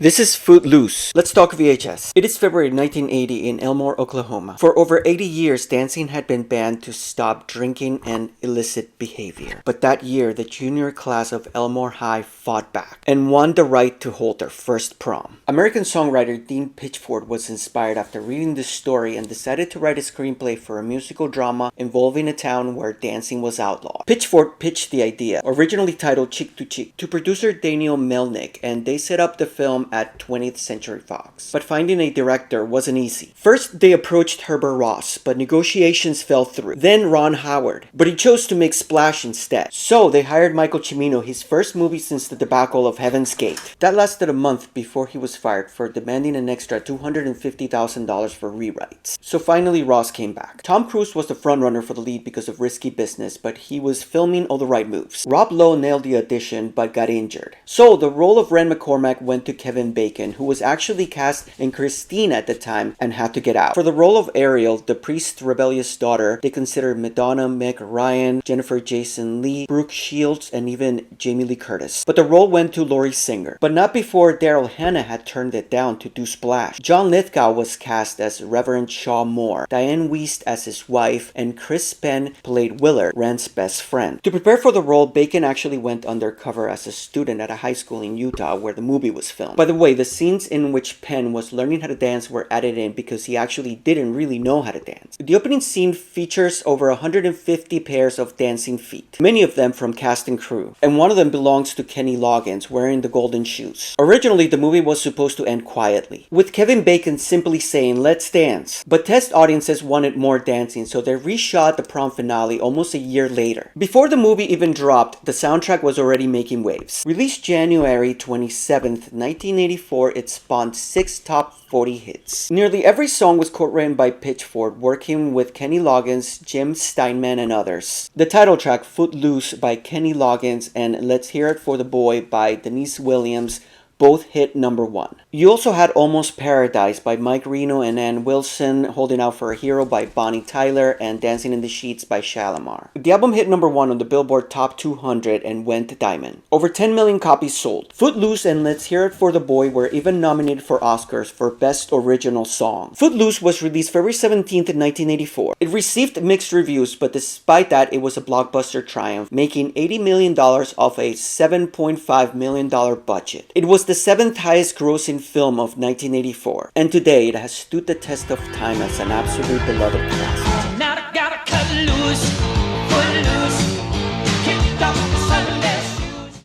This is Footloose. Let's talk VHS. It is February 1980 in Elmore, Oklahoma. For over 80 years, dancing had been banned to stop drinking and illicit behavior. But that year, the junior class of Elmore High fought back and won the right to hold their first prom. American songwriter Dean Pitchford was inspired after reading this story and decided to write a screenplay for a musical drama involving a town where dancing was outlawed. Pitchford pitched the idea, originally titled Cheek to Cheek, to producer Daniel Melnick, and they set up the film at 20th Century Fox. But finding a director wasn't easy. First, they approached Herbert Ross, but negotiations fell through. Then Ron Howard, but he chose to make Splash instead. So they hired Michael Cimino, his first movie since the debacle of Heaven's Gate. That lasted a month before he was fired for demanding an extra $250,000 for rewrites. So finally Ross came back. Tom Cruise was the frontrunner for the lead because of Risky Business, but he was filming All the Right Moves. Rob Lowe nailed the audition but got injured. So the role of Ren McCormack went to Kevin Bacon, who was actually cast in Christine at the time and had to get out. For the role of Ariel, the priest's rebellious daughter, they considered Madonna, Meg Ryan, Jennifer Jason Leigh, Brooke Shields, and even Jamie Lee Curtis. But the role went to Laurie Singer, but not before Daryl Hannah had turned it down to do Splash. John Lithgow was cast as Reverend Shaw Moore, Diane Wiest as his wife, and Chris Penn played Willard, Ren's best friend. To prepare for the role, Bacon actually went undercover as a student at a high school in Utah where the movie was filmed. By the way, the scenes in which Penn was learning how to dance were added in because he actually didn't really know how to dance. The opening scene features over 150 pairs of dancing feet, many of them from cast and crew, and one of them belongs to Kenny Loggins wearing the golden shoes. Originally, the movie was supposed to end quietly, with Kevin Bacon simply saying, "Let's dance." But test audiences wanted more dancing, so they reshot the prom finale almost a year later. Before the movie even dropped, the soundtrack was already making waves. Released January 27th, 1984, it spawned 6 top 40 hits. Nearly every song was co-written by Pitchford, working with Kenny Loggins, Jim Steinman, and others. The title track, Footloose by Kenny Loggins, and Let's Hear It for the Boy by Denise Williams both hit #1. You also had Almost Paradise by Mike Reno and Ann Wilson, Holding Out for a Hero by Bonnie Tyler, and Dancing in the Sheets by Shalamar. The album hit #1 on the Billboard Top 200 and went diamond. Over 10 million copies sold. Footloose and Let's Hear It for the Boy were even nominated for Oscars for Best Original Song. Footloose was released February 17th, 1984. It received mixed reviews, but despite that, it was a blockbuster triumph, making $80 million off a $7.5 million budget. It was the 7th highest grossing film of 1984, and today it has stood the test of time as an absolute beloved classic.